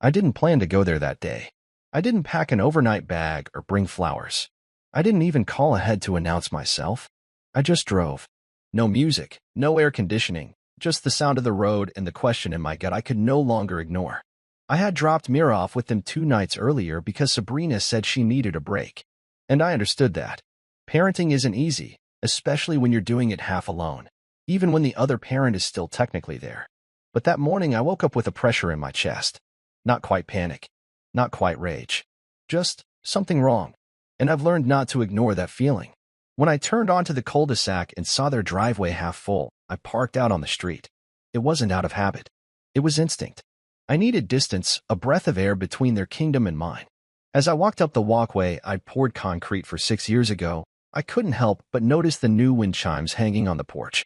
I didn't plan to go there that day. I didn't pack an overnight bag or bring flowers. I didn't even call ahead to announce myself. I just drove. No music, no air conditioning, just the sound of the road and the question in my gut I could no longer ignore. I had dropped Mira off with them 2 nights earlier because Sabrina said she needed a break. And I understood that. Parenting isn't easy, especially when you're doing it half alone, even when the other parent is still technically there. But that morning I woke up with a pressure in my chest. Not quite panic, not quite rage. Just something wrong. And I've learned not to ignore that feeling. When I turned onto the cul-de-sac and saw their driveway half full, I parked out on the street. It wasn't out of habit. It was instinct. I needed distance, a breath of air between their kingdom and mine. As I walked up the walkway I'd poured concrete for 6 years ago, I couldn't help but notice the new wind chimes hanging on the porch.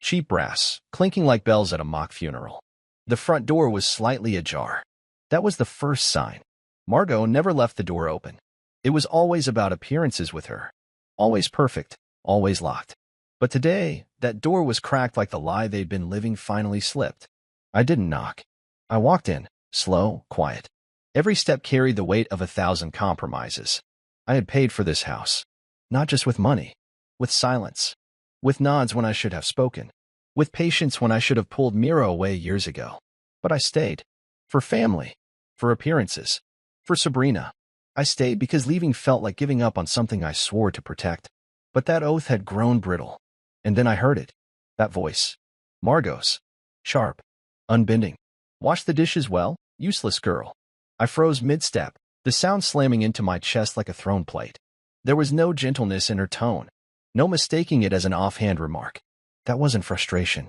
Cheap brass, clinking like bells at a mock funeral. The front door was slightly ajar. That was the first sign. Margot never left the door open. It was always about appearances with her. Always perfect, always locked. But today, that door was cracked like the lie they'd been living finally slipped. I didn't knock. I walked in, slow, quiet. Every step carried the weight of 1,000 compromises. I had paid for this house. Not just with money. With silence. With nods when I should have spoken. With patience when I should have pulled Mira away years ago. But I stayed. For family. For appearances. For Sabrina. I stayed because leaving felt like giving up on something I swore to protect. But that oath had grown brittle. And then I heard it. That voice. Margot's. Sharp. Unbending. Wash the dishes well, useless girl. I froze mid-step, the sound slamming into my chest like a thrown plate. There was no gentleness in her tone. No mistaking it as an offhand remark. That wasn't frustration.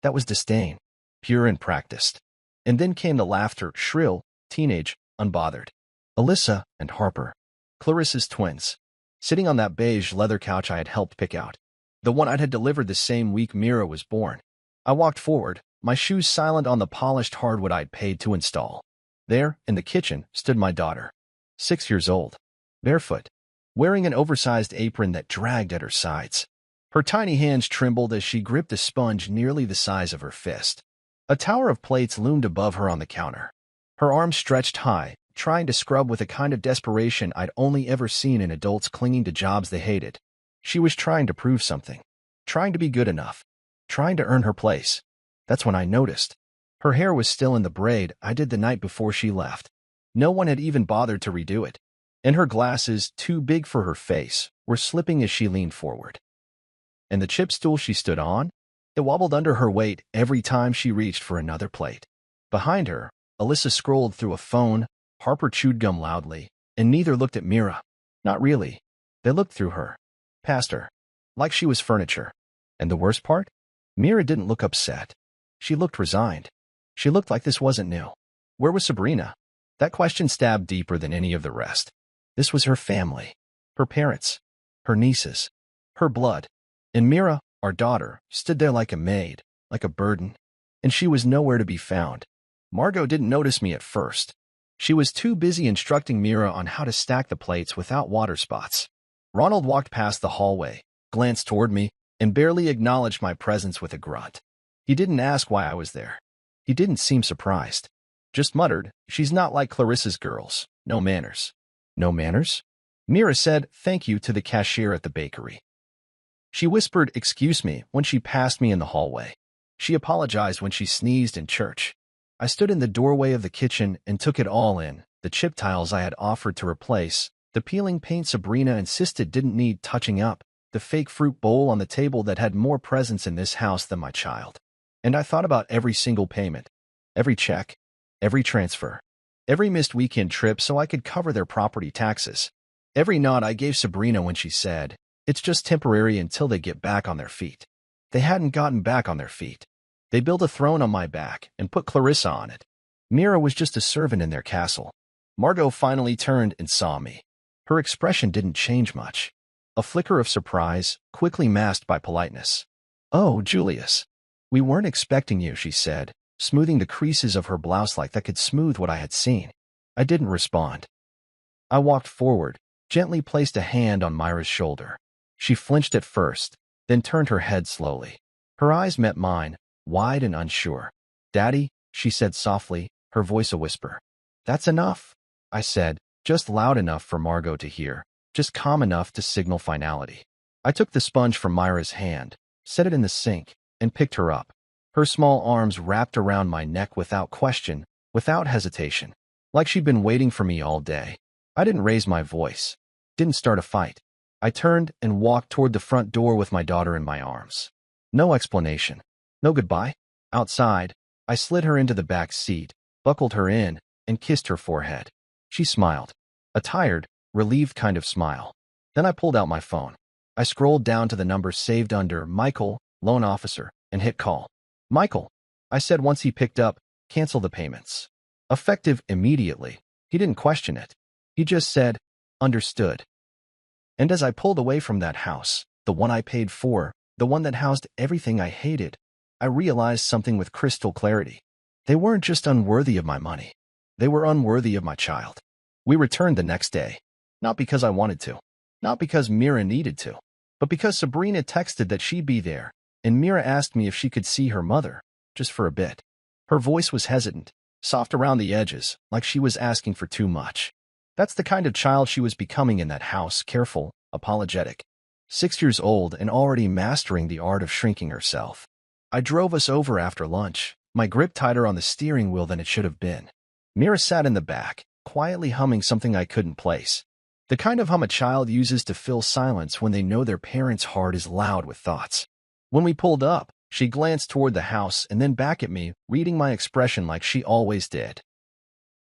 That was disdain. Pure and practiced. And then came the laughter, shrill, teenage, unbothered. Alyssa and Harper. Clarissa's twins. Sitting on that beige leather couch I had helped pick out. The one I'd had delivered the same week Mira was born. I walked forward, my shoes silent on the polished hardwood I'd paid to install. There, in the kitchen, stood my daughter. 6 years old. Barefoot. Wearing an oversized apron that dragged at her sides. Her tiny hands trembled as she gripped a sponge nearly the size of her fist. A tower of plates loomed above her on the counter. Her arms stretched high, trying to scrub with a kind of desperation I'd only ever seen in adults clinging to jobs they hated. She was trying to prove something. Trying to be good enough. Trying to earn her place. That's when I noticed. Her hair was still in the braid I did the night before she left. No one had even bothered to redo it. And her glasses, too big for her face, were slipping as she leaned forward. And the chip stool she stood on? It wobbled under her weight every time she reached for another plate. Behind her, Alyssa scrolled through a phone, Harper chewed gum loudly, and neither looked at Mira. Not really. They looked through her. Past her. Like she was furniture. And the worst part? Mira didn't look upset. She looked resigned. She looked like this wasn't new. Where was Sabrina? That question stabbed deeper than any of the rest. This was her family. Her parents. Her nieces. Her blood. And Mira, our daughter, stood there like a maid, like a burden. And she was nowhere to be found. Margot didn't notice me at first. She was too busy instructing Mira on how to stack the plates without water spots. Ronald walked past the hallway, glanced toward me, and barely acknowledged my presence with a grunt. He didn't ask why I was there. He didn't seem surprised. Just muttered, "She's not like Clarissa's girls. No manners." No manners? Mira said thank you to the cashier at the bakery. She whispered excuse me when she passed me in the hallway. She apologized when she sneezed in church. I stood in the doorway of the kitchen and took it all in, the chip tiles I had offered to replace, the peeling paint Sabrina insisted didn't need touching up, the fake fruit bowl on the table that had more presence in this house than my child. And I thought about every single payment, every check, every transfer, every missed weekend trip so I could cover their property taxes, every nod I gave Sabrina when she said, "It's just temporary until they get back on their feet." They hadn't gotten back on their feet. They built a throne on my back and put Clarissa on it. Mira was just a servant in their castle. Margot finally turned and saw me. Her expression didn't change much. A flicker of surprise, quickly masked by politeness. "Oh, Julius. We weren't expecting you," she said, smoothing the creases of her blouse like that could smooth what I had seen. I didn't respond. I walked forward, gently placed a hand on Myra's shoulder. She flinched at first, then turned her head slowly. Her eyes met mine, wide and unsure. "Daddy," she said softly, her voice a whisper. "That's enough," I said, just loud enough for Margot to hear, just calm enough to signal finality. I took the sponge from Myra's hand, set it in the sink, and picked her up. Her small arms wrapped around my neck without question, without hesitation, like she'd been waiting for me all day. I didn't raise my voice, didn't start a fight. I turned and walked toward the front door with my daughter in my arms. No explanation, no goodbye. Outside, I slid her into the back seat, buckled her in, and kissed her forehead. She smiled, a tired, relieved kind of smile. Then I pulled out my phone. I scrolled down to the number saved under Michael, loan officer, and hit call. "Michael," I said once he picked up, "cancel the payments." Effective immediately. He didn't question it. He just said, "Understood." And as I pulled away from that house, the one I paid for, the one that housed everything I hated, I realized something with crystal clarity. They weren't just unworthy of my money. They were unworthy of my child. We returned the next day, not because I wanted to, not because Mira needed to, but because Sabrina texted that she'd be there, and Mira asked me if she could see her mother, just for a bit. Her voice was hesitant, soft around the edges, like she was asking for too much. That's the kind of child she was becoming in that house, careful, apologetic. 6 years old and already mastering the art of shrinking herself. I drove us over after lunch, my grip tighter on the steering wheel than it should have been. Mira sat in the back, quietly humming something I couldn't place. The kind of hum a child uses to fill silence when they know their parent's heart is loud with thoughts. When we pulled up, she glanced toward the house and then back at me, reading my expression like she always did.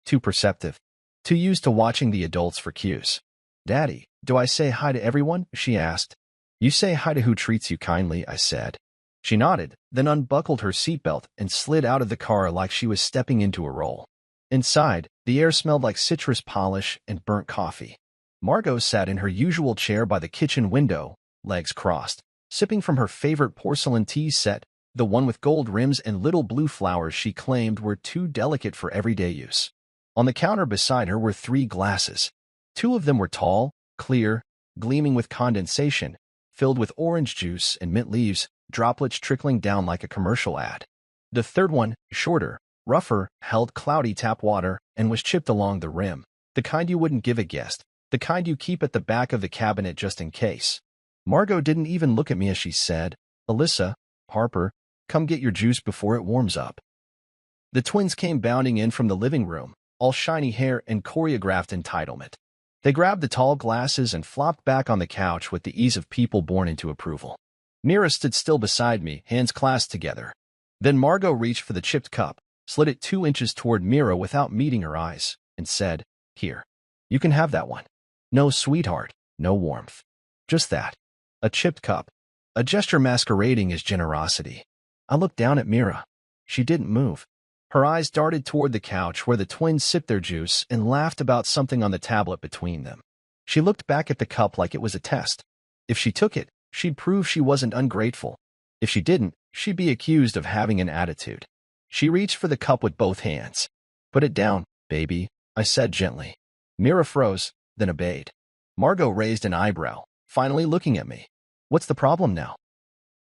Too perceptive. Too used to watching the adults for cues. "Daddy, do I say hi to everyone?" she asked. "You say hi to who treats you kindly," I said. She nodded, then unbuckled her seatbelt and slid out of the car like she was stepping into a role. Inside, the air smelled like citrus polish and burnt coffee. Margot sat in her usual chair by the kitchen window, legs crossed, sipping from her favorite porcelain tea set, the one with gold rims and little blue flowers she claimed were too delicate for everyday use. On the counter beside her were 3 glasses. 2 of them were tall, clear, gleaming with condensation, filled with orange juice and mint leaves, droplets trickling down like a commercial ad. The third one, shorter, rougher, held cloudy tap water and was chipped along the rim, the kind you wouldn't give a guest, the kind you keep at the back of the cabinet just in case. Margot didn't even look at me as she said, "Alyssa, Harper, come get your juice before it warms up." The twins came bounding in from the living room, all shiny hair and choreographed entitlement. They grabbed the tall glasses and flopped back on the couch with the ease of people born into approval. Mira stood still beside me, hands clasped together. Then Margot reached for the chipped cup, slid it 2 inches toward Mira without meeting her eyes, and said, "Here. You can have that one." No sweetheart, no warmth. Just that. A chipped cup. A gesture masquerading as generosity. I looked down at Mira. She didn't move. Her eyes darted toward the couch where the twins sipped their juice and laughed about something on the tablet between them. She looked back at the cup like it was a test. If she took it, she'd prove she wasn't ungrateful. If she didn't, she'd be accused of having an attitude. She reached for the cup with both hands. "Put it down, baby," I said gently. Mira froze, then obeyed. Margot raised an eyebrow, finally looking at me. "What's the problem now?"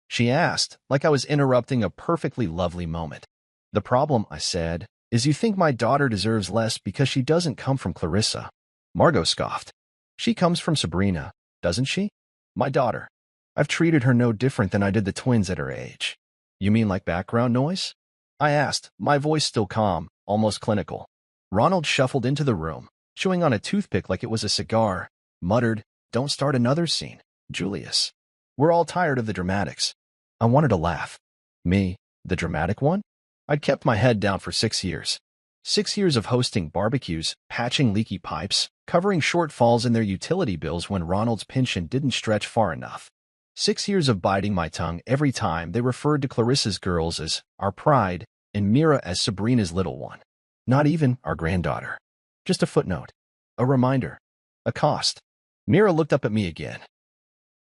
she asked, like I was interrupting a perfectly lovely moment. "The problem," I said, "is you think my daughter deserves less because she doesn't come from Clarissa." Margot scoffed. "She comes from Sabrina, doesn't she? My daughter. I've treated her no different than I did the twins at her age." "You mean like background noise?" I asked, my voice still calm, almost clinical. Ronald shuffled into the room, chewing on a toothpick like it was a cigar, muttered, "Don't start another scene, Julius. We're all tired of the dramatics." I wanted to laugh. Me, the dramatic one? I'd kept my head down for 6 years. 6 years of hosting barbecues, patching leaky pipes, covering shortfalls in their utility bills when Ronald's pension didn't stretch far enough. 6 years of biting my tongue every time they referred to Clarissa's girls as our pride and Mira as Sabrina's little one. Not even our granddaughter. Just a footnote. A reminder. A cost. Mira looked up at me again.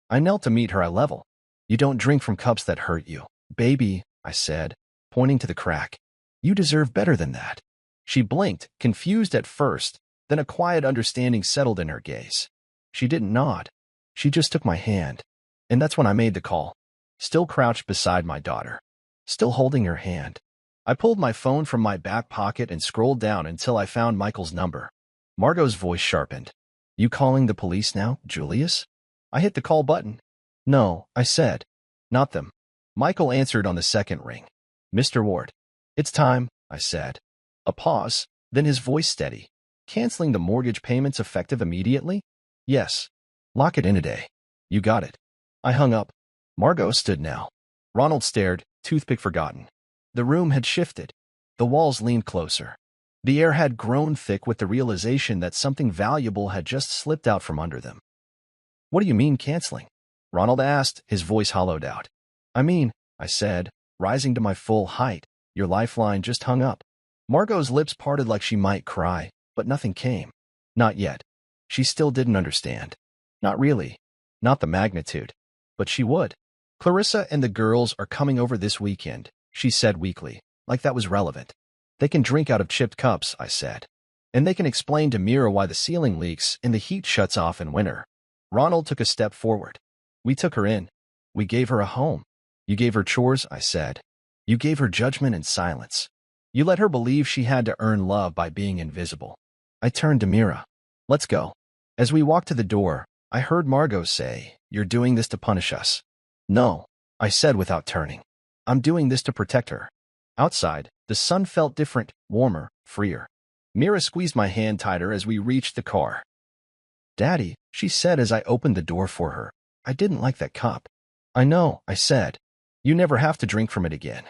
I knelt to meet her eye level. "You don't drink from cups that hurt you, baby," I said, pointing to the crack. "You deserve better than that." She blinked, confused at first, then a quiet understanding settled in her gaze. She didn't nod. She just took my hand. And that's when I made the call. Still crouched beside my daughter. Still holding her hand. I pulled my phone from my back pocket and scrolled down until I found Michael's number. Margot's voice sharpened. You calling the police now, Julius? I hit the call button. No, I said. Not them. Michael answered on the second ring. Mr. Ward. It's time, I said. A pause, then his voice steady. Canceling the mortgage payments effective immediately? Yes. Lock it in today. You got it. I hung up. Margot stood now. Ronald stared, toothpick forgotten. The room had shifted. The walls leaned closer. The air had grown thick with the realization that something valuable had just slipped out from under them. What do you mean canceling? Ronald asked, his voice hollowed out. I said, rising to my full height. Your lifeline just hung up. Margot's lips parted like she might cry, but nothing came. Not yet. She still didn't understand. Not really. Not the magnitude. But she would. Clarissa and the girls are coming over this weekend, she said weakly, like that was relevant. They can drink out of chipped cups, I said. And they can explain to Mira why the ceiling leaks and the heat shuts off in winter. Ronald took a step forward. We took her in. We gave her a home. You gave her chores, I said. You gave her judgment and silence. You let her believe she had to earn love by being invisible. I turned to Mira. Let's go. As we walked to the door, I heard Margot say, You're doing this to punish us. No, I said without turning. I'm doing this to protect her. Outside, the sun felt different, warmer, freer. Mira squeezed my hand tighter as we reached the car. Daddy, she said as I opened the door for her. I didn't like that cup. I know, I said. You never have to drink from it again.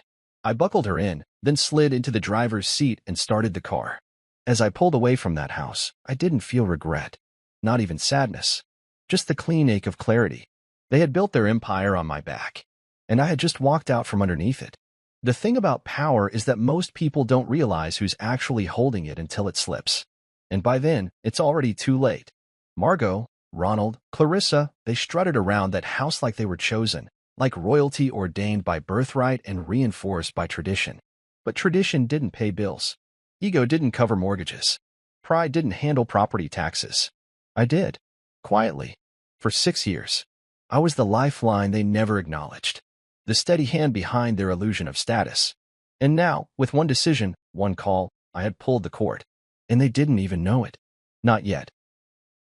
I buckled her in, then slid into the driver's seat and started the car. As I pulled away from that house, I didn't feel regret. Not even sadness. Just the clean ache of clarity. They had built their empire on my back, and I had just walked out from underneath it. The thing about power is that most people don't realize who's actually holding it until it slips. And by then, it's already too late. Margot, Ronald, Clarissa, they strutted around that house like they were chosen, like royalty ordained by birthright and reinforced by tradition. But tradition didn't pay bills. Ego didn't cover mortgages. Pride didn't handle property taxes. I did. Quietly. For 6 years. I was the lifeline they never acknowledged. The steady hand behind their illusion of status. And now, with one decision, one call, I had pulled the cord. And they didn't even know it. Not yet.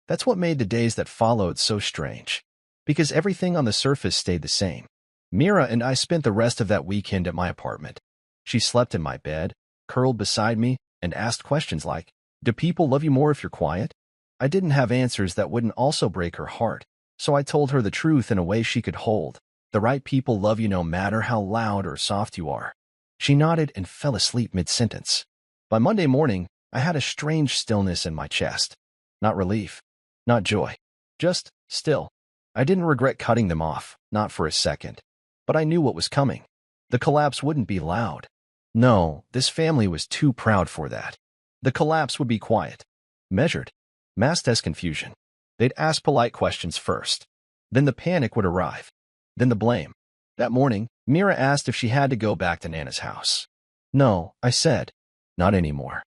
That's what made the days that followed so strange. Because everything on the surface stayed the same. Mira and I spent the rest of that weekend at my apartment. She slept in my bed, curled beside me, and asked questions like, Do people love you more if you're quiet? I didn't have answers that wouldn't also break her heart, so I told her the truth in a way she could hold. The right people love you no matter how loud or soft you are. She nodded and fell asleep mid-sentence. By Monday morning, I had a strange stillness in my chest. Not relief. Not joy. Just still. I didn't regret cutting them off, not for a second. But I knew what was coming. The collapse wouldn't be loud. No, this family was too proud for that. The collapse would be quiet. Measured. Masked as confusion. They'd ask polite questions first. Then the panic would arrive. Then the blame. That morning, Mira asked if she had to go back to Nana's house. No, I said. Not anymore.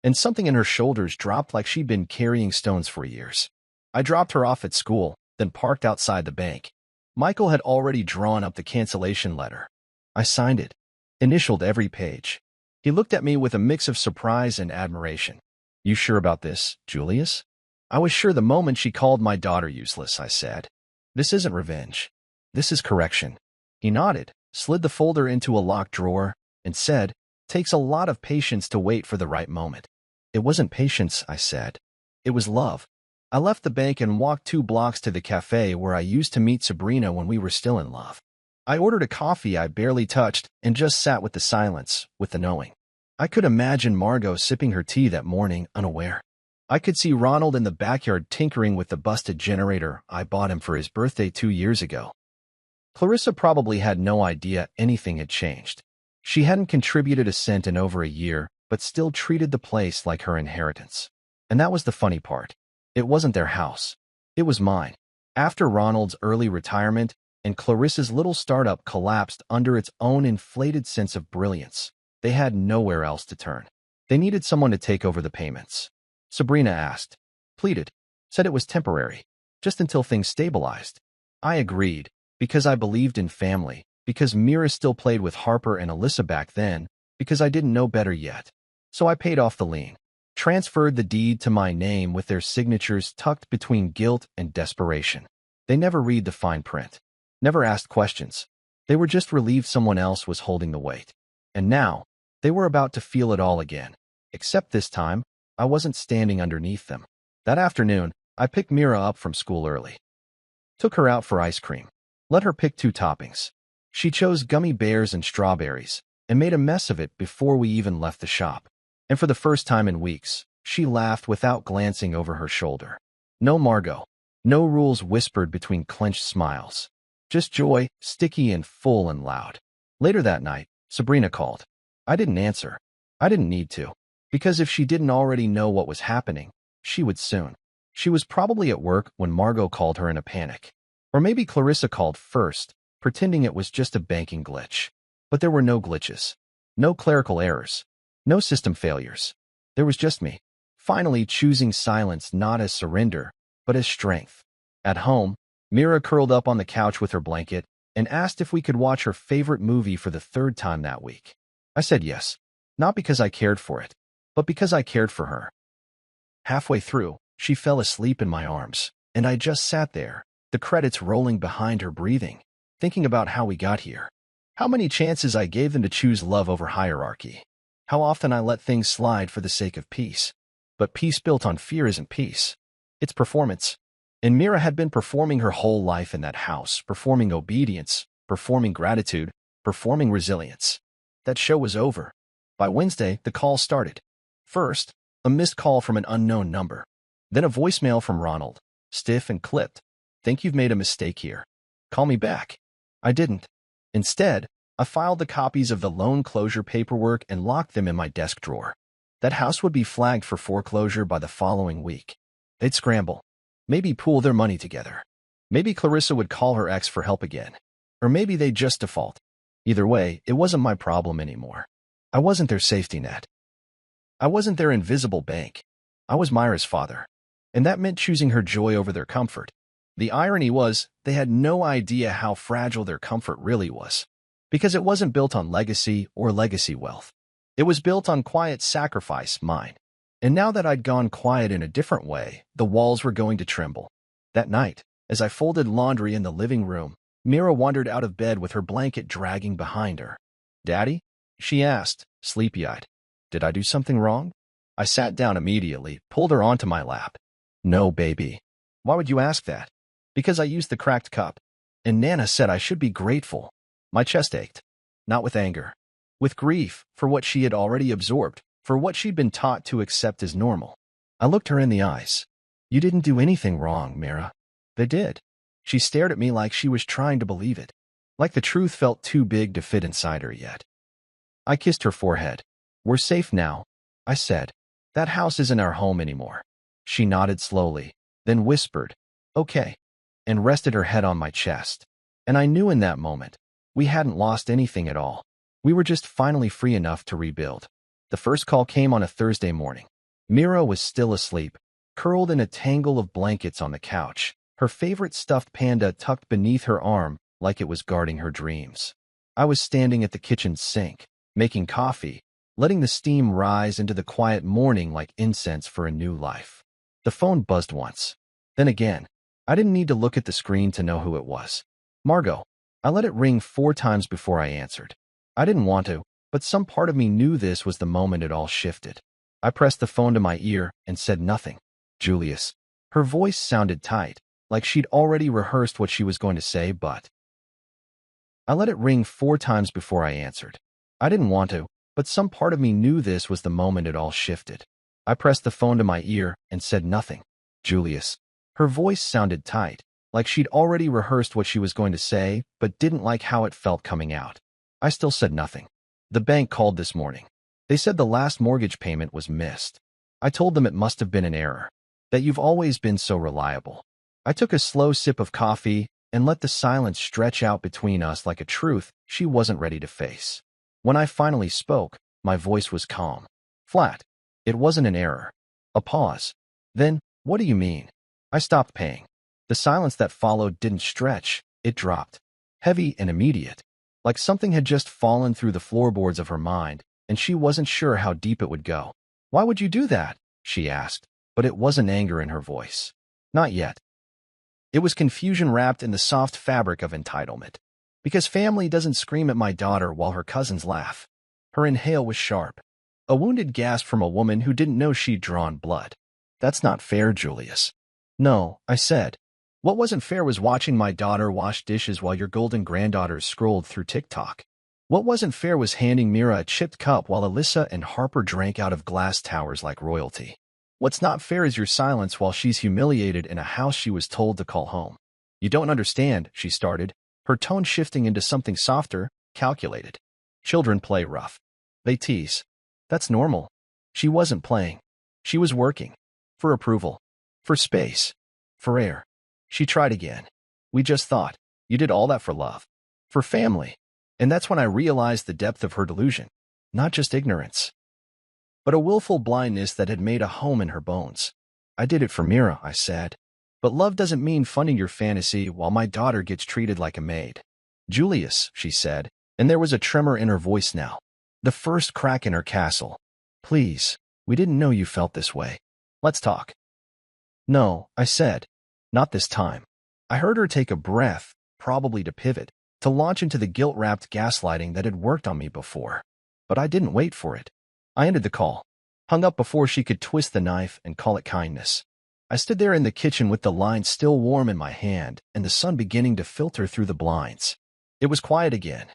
And something in her shoulders dropped like she'd been carrying stones for years. I dropped her off at school, then parked outside the bank. Michael had already drawn up the cancellation letter. I signed it, initialed every page. He looked at me with a mix of surprise and admiration. You sure about this, Julius? I was sure the moment she called my daughter useless, I said. This isn't revenge. This is correction. He nodded, slid the folder into a locked drawer, and said, Takes a lot of patience to wait for the right moment. It wasn't patience, I said. It was love. I left the bank and walked 2 blocks to the cafe where I used to meet Sabrina when we were still in love. I ordered a coffee I barely touched and just sat with the silence, with the knowing. I could imagine Margot sipping her tea that morning, unaware. I could see Ronald in the backyard tinkering with the busted generator I bought him for his birthday 2 years ago. Clarissa probably had no idea anything had changed. She hadn't contributed a cent in over a year, but still treated the place like her inheritance. And that was the funny part. It wasn't their house. It was mine. After Ronald's early retirement and Clarissa's little startup collapsed under its own inflated sense of brilliance, they had nowhere else to turn. They needed someone to take over the payments. Sabrina asked, pleaded, said it was temporary, just until things stabilized. I agreed, because I believed in family, because Mira still played with Harper and Alyssa back then, because I didn't know better yet. So I paid off the lien, transferred the deed to my name with their signatures tucked between guilt and desperation. They never read the fine print, never asked questions. They were just relieved someone else was holding the weight. And now, they were about to feel it all again. Except this time, I wasn't standing underneath them. That afternoon, I picked Mira up from school early. Took her out for ice cream. Let her pick 2 toppings. She chose gummy bears and strawberries, and made a mess of it before we even left the shop. And for the first time in weeks, she laughed without glancing over her shoulder. No Margot. No rules whispered between clenched smiles. Just joy, sticky and full and loud. Later that night, Sabrina called. I didn't answer. I didn't need to. Because if she didn't already know what was happening, she would soon. She was probably at work when Margot called her in a panic. Or maybe Clarissa called first, pretending it was just a banking glitch. But there were no glitches. No clerical errors. No system failures. There was just me, finally choosing silence not as surrender, but as strength. At home, Mira curled up on the couch with her blanket and asked if we could watch her favorite movie for the 3rd time that week. I said yes, not because I cared for it, but because I cared for her. Halfway through, she fell asleep in my arms, and I just sat there, the credits rolling behind her breathing, thinking about how we got here. How many chances I gave them to choose love over hierarchy. How often I let things slide for the sake of peace. But peace built on fear isn't peace. It's performance. And Mira had been performing her whole life in that house, performing obedience, performing gratitude, performing resilience. That show was over. By Wednesday, the call started. First, a missed call from an unknown number. Then a voicemail from Ronald, stiff and clipped. Think you've made a mistake here. Call me back. I didn't. Instead, I filed the copies of the loan closure paperwork and locked them in my desk drawer. That house would be flagged for foreclosure by the following week. They'd scramble. Maybe pool their money together. Maybe Clarissa would call her ex for help again. Or maybe they'd just default. Either way, it wasn't my problem anymore. I wasn't their safety net. I wasn't their invisible bank. I was Myra's father. And that meant choosing her joy over their comfort. The irony was, they had no idea how fragile their comfort really was. Because it wasn't built on legacy or legacy wealth. It was built on quiet sacrifice, mine. And now that I'd gone quiet in a different way, the walls were going to tremble. That night, as I folded laundry in the living room, Mira wandered out of bed with her blanket dragging behind her. "Daddy?" she asked, sleepy-eyed. "Did I do something wrong?" I sat down immediately, pulled her onto my lap. "No, baby." "Why would you ask that?" "Because I used the cracked cup. And Nana said I should be grateful." My chest ached. Not with anger. With grief for what she had already absorbed, for what she'd been taught to accept as normal. I looked her in the eyes. "You didn't do anything wrong, Mira." "They did." She stared at me like she was trying to believe it. Like the truth felt too big to fit inside her yet. I kissed her forehead. "We're safe now," I said. "That house isn't our home anymore." She nodded slowly, then whispered, "Okay," and rested her head on my chest. And I knew in that moment, we hadn't lost anything at all. We were just finally free enough to rebuild. The first call came on a Thursday morning. Mira was still asleep, curled in a tangle of blankets on the couch, her favorite stuffed panda tucked beneath her arm like it was guarding her dreams. I was standing at the kitchen sink, making coffee, letting the steam rise into the quiet morning like incense for a new life. The phone buzzed once. Then again. I didn't need to look at the screen to know who it was. Margot. I let it ring 4 times before I answered. I didn't want to, but some part of me knew this was the moment it all shifted. I pressed the phone to my ear and said nothing. "Julius." Her voice sounded tight, like she'd already rehearsed what she was going to say, but I let it ring 4 times before I answered. I didn't want to, but some part of me knew this was the moment it all shifted. I pressed the phone to my ear and said nothing. "Julius." Her voice sounded tight, like she'd already rehearsed what she was going to say, but didn't like how it felt coming out. I still said nothing. "The bank called this morning. They said the last mortgage payment was missed. I told them it must have been an error. That you've always been so reliable." I took a slow sip of coffee and let the silence stretch out between us like a truth she wasn't ready to face. When I finally spoke, my voice was calm. Flat. It wasn't an error. A pause. Then, "What do you mean?" I stopped paying. The silence that followed didn't stretch, it dropped. Heavy and immediate. Like something had just fallen through the floorboards of her mind and she wasn't sure how deep it would go. "Why would you do that?" she asked, but it wasn't anger in her voice. Not yet. It was confusion wrapped in the soft fabric of entitlement. Because family doesn't scream at my daughter while her cousins laugh. Her inhale was sharp. A wounded gasp from a woman who didn't know she'd drawn blood. "That's not fair, Julius." "No," I said. "What wasn't fair was watching my daughter wash dishes while your golden granddaughters scrolled through TikTok. What wasn't fair was handing Mira a chipped cup while Alyssa and Harper drank out of glass towers like royalty. What's not fair is your silence while she's humiliated in a house she was told to call home." "You don't understand," she started, her tone shifting into something softer, calculated. "Children play rough. They tease. That's normal." She wasn't playing. She was working. For approval. For space. For air. She tried again. "We just thought. You did all that for love. For family." And that's when I realized the depth of her delusion. Not just ignorance, but a willful blindness that had made a home in her bones. "I did it for Mira," I said. "But love doesn't mean funding your fantasy while my daughter gets treated like a maid." "Julius," she said, and there was a tremor in her voice now. The first crack in her castle. "Please, we didn't know you felt this way. Let's talk." "No," I said. "Not this time." I heard her take a breath, probably to pivot, to launch into the guilt-wrapped gaslighting that had worked on me before. But I didn't wait for it. I ended the call. Hung up before she could twist the knife and call it kindness. I stood there in the kitchen with the line still warm in my hand and the sun beginning to filter through the blinds. It was quiet again.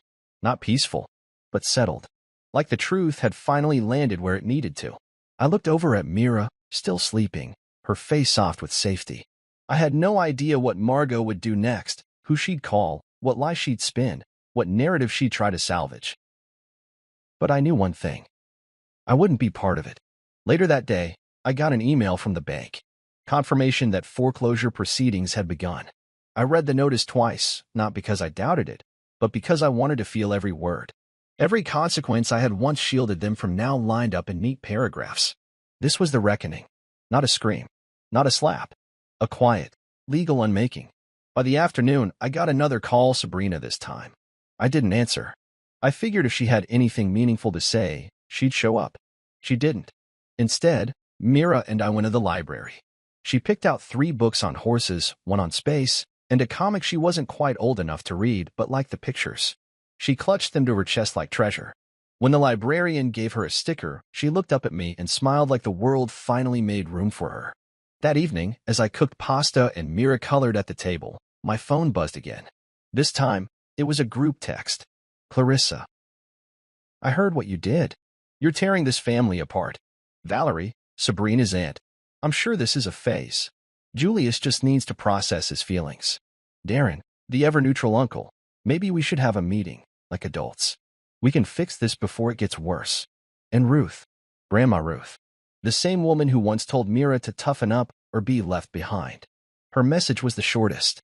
Not peaceful, but settled. Like the truth had finally landed where it needed to. I looked over at Mira, still sleeping, her face soft with safety. I had no idea what Margot would do next, who she'd call, what lie she'd spin, what narrative she'd try to salvage. But I knew one thing. I wouldn't be part of it. Later that day, I got an email from the bank. Confirmation that foreclosure proceedings had begun. I read the notice twice, not because I doubted it, but because I wanted to feel every word. Every consequence I had once shielded them from now lined up in neat paragraphs. This was the reckoning. Not a scream. Not a slap. A quiet, legal unmaking. By the afternoon, I got another call, Sabrina this time. I didn't answer. I figured if she had anything meaningful to say, she'd show up. She didn't. Instead, Mira and I went to the library. She picked out 3 books on horses, 1 on space, and a comic she wasn't quite old enough to read but liked the pictures. She clutched them to her chest like treasure. When the librarian gave her a sticker, she looked up at me and smiled like the world finally made room for her. That evening, as I cooked pasta and Mira colored at the table, my phone buzzed again. This time, it was a group text. "Clarissa, I heard what you did. You're tearing this family apart. Valerie, Sabrina's aunt. I'm sure this is a phase. Julius just needs to process his feelings. Darren, the ever-neutral uncle. Maybe we should have a meeting, like adults. We can fix this before it gets worse. And Ruth, Grandma Ruth, the same woman who once told Mira to toughen up or be left behind. Her message was the shortest.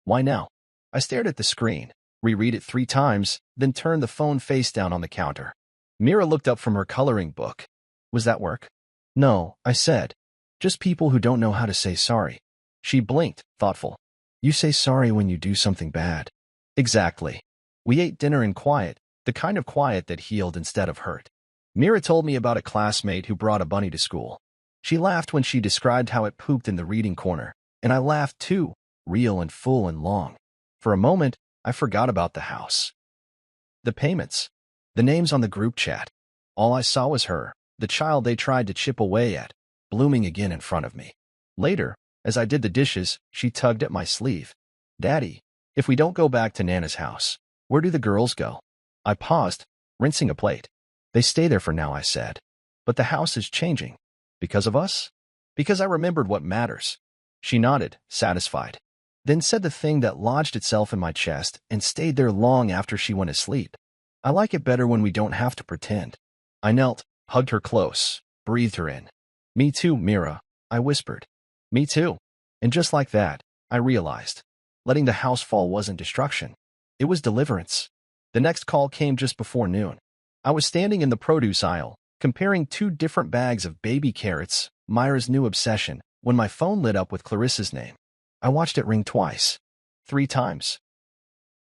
Why now?" I stared at the screen, reread it 3 times, then turned the phone face down on the counter. Mira looked up from her coloring book. "Was that work?" "No," I said. "Just people who don't know how to say sorry." She blinked, thoughtful. "You say sorry when you do something bad." Exactly. We ate dinner in quiet, the kind of quiet that healed instead of hurt. Mira told me about a classmate who brought a bunny to school. She laughed when she described how it pooped in the reading corner, and I laughed too, real and full and long. For a moment, I forgot about the house. The payments. The names on the group chat. All I saw was her, the child they tried to chip away at, blooming again in front of me. Later, as I did the dishes, she tugged at my sleeve. "Daddy, if we don't go back to Nana's house, where do the girls go?" I paused, rinsing a plate. "They stay there for now," I said. "But the house is changing. Because of us?" "Because I remembered what matters." She nodded, satisfied. Then said the thing that lodged itself in my chest and stayed there long after she went asleep. "I like it better when we don't have to pretend." I knelt, hugged her close, breathed her in. "Me too, Mira," I whispered. "Me too." And just like that, I realized. Letting the house fall wasn't destruction. It was deliverance. The next call came just before noon. I was standing in the produce aisle, comparing 2 different bags of baby carrots, Myra's new obsession, when my phone lit up with Clarissa's name. I watched it ring twice. 3 times.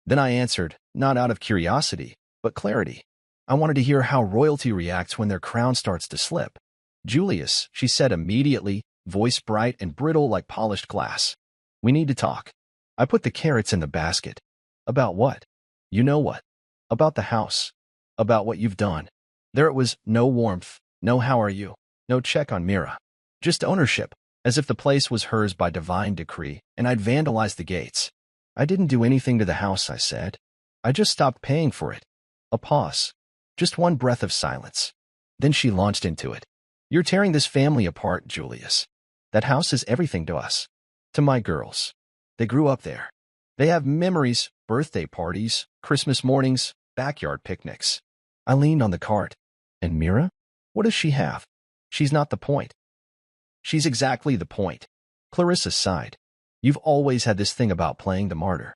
Then I answered, not out of curiosity, but clarity. I wanted to hear how royalty reacts when their crown starts to slip. Julius, she said immediately, voice bright and brittle like polished glass. We need to talk. I put the carrots in the basket. About what? You know what? About the house. About what you've done. There it was, no warmth, no how are you, no check on Mira. Just ownership, as if the place was hers by divine decree, and I'd vandalized the gates. I didn't do anything to the house, I said. I just stopped paying for it. A pause. Just one breath of silence. Then she launched into it. You're tearing this family apart, Julius. That house is everything to us. To my girls. They grew up there. They have memories, birthday parties, Christmas mornings, backyard picnics. I leaned on the cart. And Mira? What does she have? She's not the point. She's exactly the point. Clarissa sighed. You've always had this thing about playing the martyr.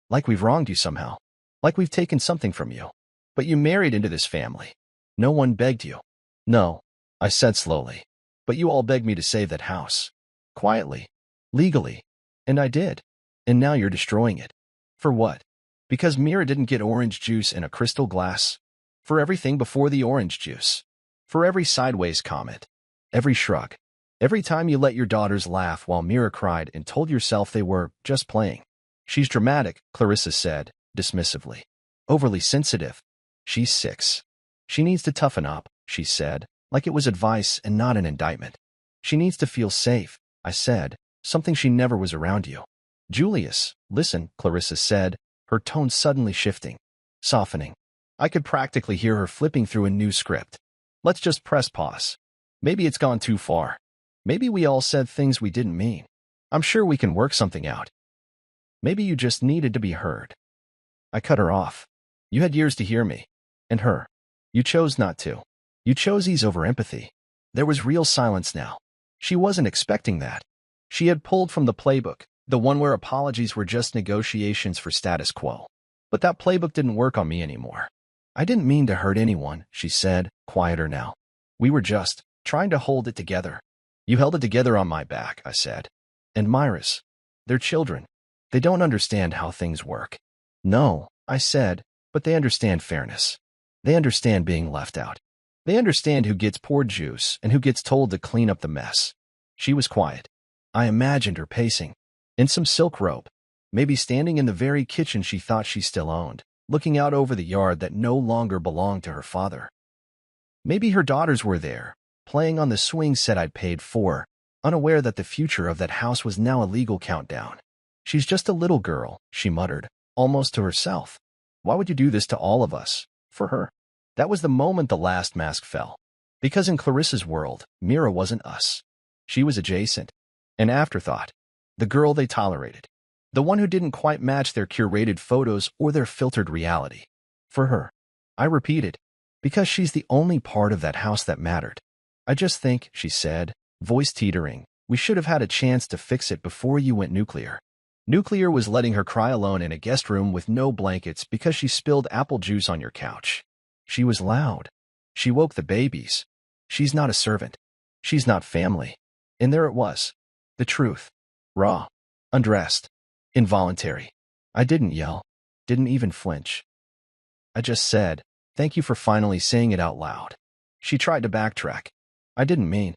Like we've wronged you somehow. Like we've taken something from you. But you married into this family. No one begged you. No, I said slowly. But you all begged me to save that house. Quietly. Legally. And I did. And now you're destroying it. For what? Because Mira didn't get orange juice in a crystal glass. For everything before the orange juice. For every sideways comment. Every shrug. Every time you let your daughters laugh while Mira cried and told yourself they were just playing. She's dramatic, Clarissa said, dismissively. Overly sensitive. She's 6. She needs to toughen up, she said, like it was advice and not an indictment. She needs to feel safe, I said, something she never was around you. Julius, listen, Clarissa said, her tone suddenly shifting, softening. I could practically hear her flipping through a new script. Let's just press pause. Maybe it's gone too far. Maybe we all said things we didn't mean. I'm sure we can work something out. Maybe you just needed to be heard. I cut her off. You had years to hear me. And her. You chose not to. You chose ease over empathy. There was real silence now. She wasn't expecting that. She had pulled from the playbook, the one where apologies were just negotiations for status quo. But that playbook didn't work on me anymore. I didn't mean to hurt anyone, she said, quieter now. We were just trying to hold it together. You held it together on my back, I said. And Myra's. They're children. They don't understand how things work. No, I said, but they understand fairness. They understand being left out. They understand who gets poured juice and who gets told to clean up the mess. She was quiet. I imagined her pacing. In some silk robe. Maybe standing in the very kitchen she thought she still owned, looking out over the yard that no longer belonged to her father. Maybe her daughters were there, playing on the swing set I'd paid for, unaware that the future of that house was now a legal countdown. She's just a little girl, she muttered, almost to herself. Why would you do this to all of us? For her. That was the moment the last mask fell. Because in Clarissa's world, Mira wasn't us. She was adjacent. An afterthought. The girl they tolerated. The one who didn't quite match their curated photos or their filtered reality. For her. I repeated. Because she's the only part of that house that mattered. I just think, she said, voice teetering, we should have had a chance to fix it before you went nuclear. Nuclear was letting her cry alone in a guest room with no blankets because she spilled apple juice on your couch. She was loud. She woke the babies. She's not a servant. She's not family. And there it was. The truth. Raw. Undressed. Involuntary. I didn't yell. Didn't even flinch. I just said, thank you for finally saying it out loud. She tried to backtrack. I didn't mean.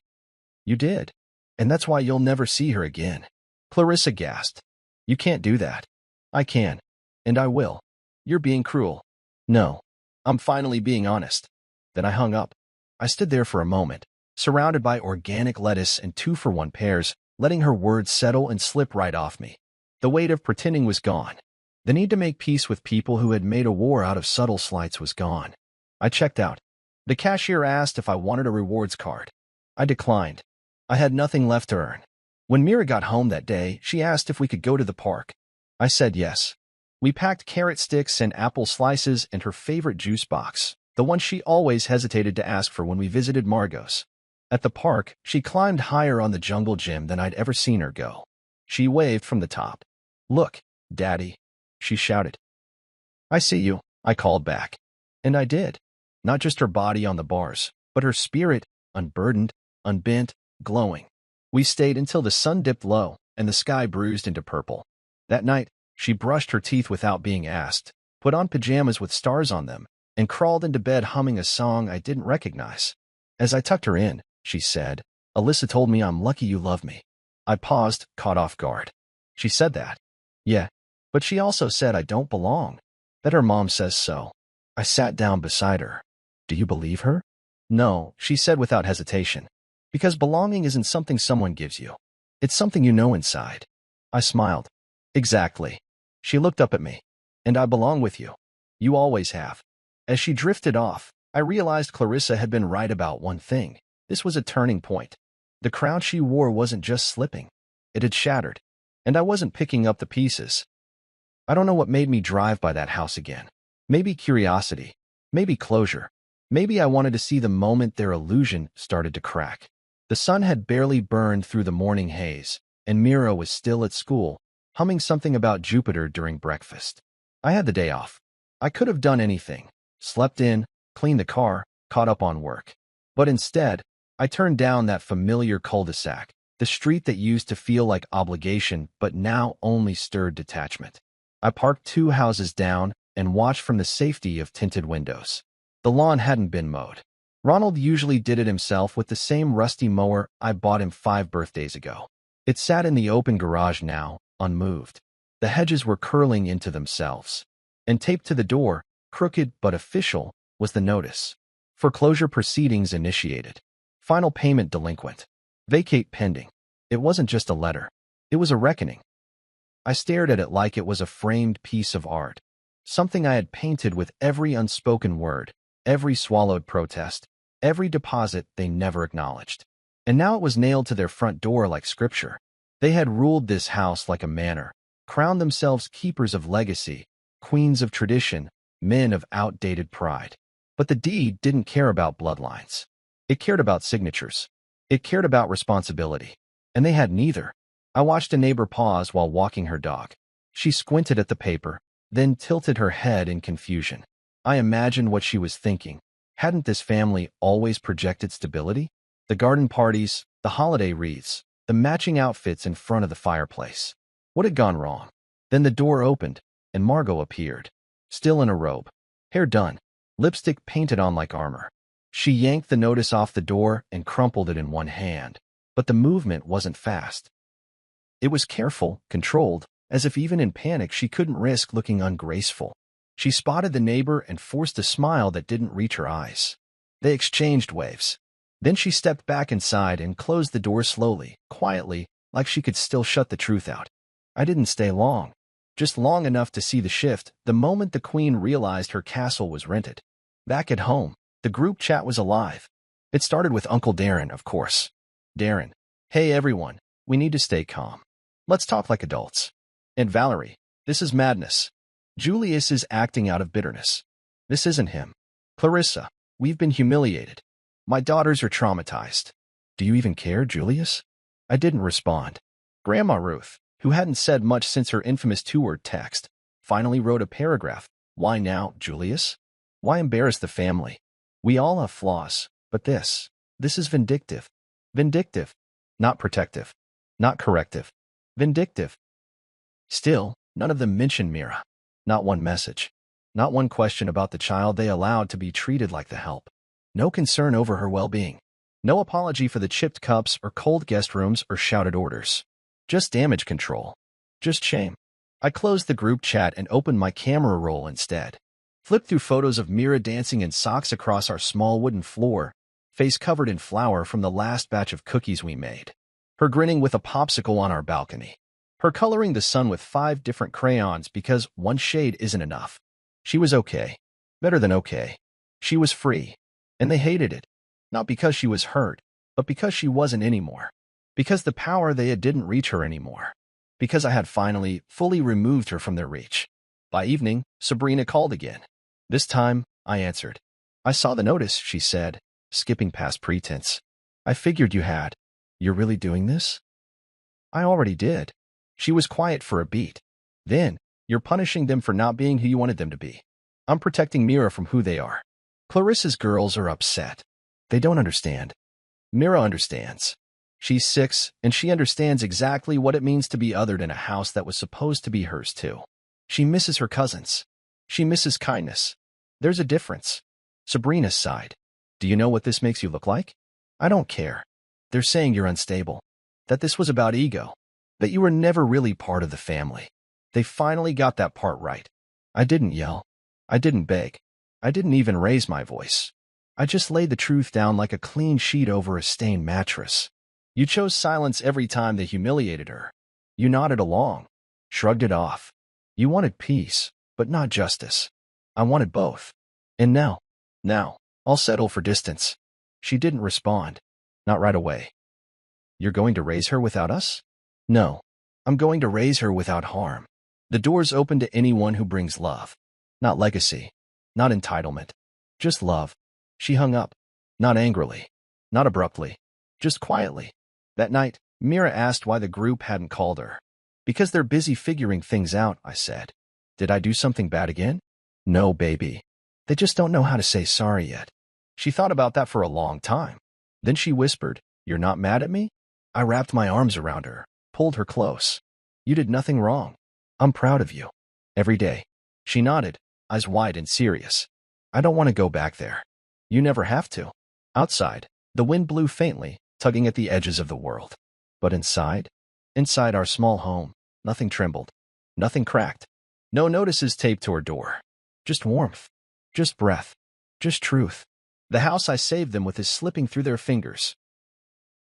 You did. And that's why you'll never see her again. Clarissa gasped. You can't do that. I can. And I will. You're being cruel. No. I'm finally being honest. Then I hung up. I stood there for a moment, surrounded by organic lettuce and 2-for-1 pears, letting her words settle and slip right off me. The weight of pretending was gone. The need to make peace with people who had made a war out of subtle slights was gone. I checked out. The cashier asked if I wanted a rewards card. I declined. I had nothing left to earn. When Mira got home that day, she asked if we could go to the park. I said yes. We packed carrot sticks and apple slices and her favorite juice box, the one she always hesitated to ask for when we visited Margot's. At the park, she climbed higher on the jungle gym than I'd ever seen her go. She waved from the top. Look, Daddy, she shouted. I see you, I called back. And I did. Not just her body on the bars, but her spirit, unburdened, unbent, glowing. We stayed until the sun dipped low and the sky bruised into purple. That night, she brushed her teeth without being asked, put on pajamas with stars on them, and crawled into bed humming a song I didn't recognize. As I tucked her in, she said, "Alyssa told me I'm lucky you love me." I paused, caught off guard. She said that? Yeah, but she also said I don't belong. That her mom says so. I sat down beside her. Do you believe her? No, she said without hesitation. Because belonging isn't something someone gives you. It's something you know inside. I smiled. Exactly. She looked up at me. And I belong with you. You always have. As she drifted off, I realized Clarissa had been right about one thing. This was a turning point. The crown she wore wasn't just slipping. It had shattered. And I wasn't picking up the pieces. I don't know what made me drive by that house again. Maybe curiosity. Maybe closure. Maybe I wanted to see the moment their illusion started to crack. The sun had barely burned through the morning haze, and Mira was still at school, humming something about Jupiter during breakfast. I had the day off. I could have done anything. Slept in, cleaned the car, caught up on work. But instead, I turned down that familiar cul-de-sac, the street that used to feel like obligation but now only stirred detachment. I parked 2 houses down and watched from the safety of tinted windows. The lawn hadn't been mowed. Ronald usually did it himself with the same rusty mower I bought him 5 birthdays ago. It sat in the open garage now, unmoved. The hedges were curling into themselves. And taped to the door, crooked but official, was the notice. Foreclosure proceedings initiated. Final payment delinquent. Vacate pending. It wasn't just a letter. It was a reckoning. I stared at it like it was a framed piece of art. Something I had painted with every unspoken word, every swallowed protest, every deposit they never acknowledged. And now it was nailed to their front door like scripture. They had ruled this house like a manor, crowned themselves keepers of legacy, queens of tradition, men of outdated pride. But the deed didn't care about bloodlines. It cared about signatures. It cared about responsibility. And they had neither. I watched a neighbor pause while walking her dog. She squinted at the paper, then tilted her head in confusion. I imagined what she was thinking. Hadn't this family always projected stability? The garden parties, the holiday wreaths, the matching outfits in front of the fireplace. What had gone wrong? Then the door opened, and Margot appeared. Still in a robe. Hair done. Lipstick painted on like armor. She yanked the notice off the door and crumpled it in one hand. But the movement wasn't fast. It was careful, controlled, as if even in panic she couldn't risk looking ungraceful. She spotted the neighbor and forced a smile that didn't reach her eyes. They exchanged waves. Then she stepped back inside and closed the door slowly, quietly, like she could still shut the truth out. I didn't stay long. Just long enough to see the shift the moment the queen realized her castle was rented. Back at home, the group chat was alive. It started with Uncle Darren, of course. Darren, "Hey everyone, we need to stay calm. Let's talk like adults." And Valerie, "This is madness. Julius is acting out of bitterness. This isn't him. Clarissa, we've been humiliated. My daughters are traumatized. Do you even care, Julius?" I didn't respond. Grandma Ruth, who hadn't said much since her infamous 2-word text, finally wrote a paragraph. "Why now, Julius? Why embarrass the family? We all have flaws, but this is vindictive. Vindictive. Not protective. Not corrective. Vindictive." Still, none of them mentioned Mira. Not one message. Not one question about the child they allowed to be treated like the help. No concern over her well-being. No apology for the chipped cups or cold guest rooms or shouted orders. Just damage control. Just shame. I closed the group chat and opened my camera roll instead. Flipped through photos of Mira dancing in socks across our small wooden floor, face covered in flour from the last batch of cookies we made. Her grinning with a popsicle on our balcony. Her coloring the sun with 5 different crayons because one shade isn't enough. She was okay. Better than okay. She was free. And they hated it. Not because she was hurt, but because she wasn't anymore. Because the power they had didn't reach her anymore. Because I had finally, fully removed her from their reach. By evening, Sabrina called again. This time, I answered. "I saw the notice," she said, skipping past pretense. "I figured you had. You're really doing this?" "I already did." She was quiet for a beat. "Then, you're punishing them for not being who you wanted them to be. I'm protecting Mira from who they are. Clarissa's girls are upset. They don't understand. Mira understands. She's 6, and she understands exactly what it means to be othered in a house that was supposed to be hers too. She misses her cousins. She misses kindness. There's a difference. Sabrina sighed. Do you know what this makes you look like? I don't care. They're saying you're unstable. That this was about ego. That you were never really part of the family. They finally got that part right. I didn't yell. I didn't beg. I didn't even raise my voice. I just laid the truth down like a clean sheet over a stained mattress. You chose silence every time they humiliated her. You nodded along, shrugged it off. You wanted peace, but not justice. I wanted both. And now, I'll settle for distance. She didn't respond. Not right away. You're going to raise her without us? No. I'm going to raise her without harm. The door's open to anyone who brings love. Not legacy. Not entitlement. Just love. She hung up. Not angrily. Not abruptly. Just quietly. That night, Mira asked why the group hadn't called her. Because they're busy figuring things out, I said. Did I do something bad again? No, baby. They just don't know how to say sorry yet. She thought about that for a long time. Then she whispered, You're not mad at me? I wrapped my arms around her, pulled her close. You did nothing wrong. I'm proud of you. Every day. She nodded, eyes wide and serious. I don't want to go back there. You never have to. Outside, the wind blew faintly, tugging at the edges of the world. But inside our small home, nothing trembled. Nothing cracked. No notices taped to her door. Just warmth. Just breath. Just truth. The house I saved them with is slipping through their fingers.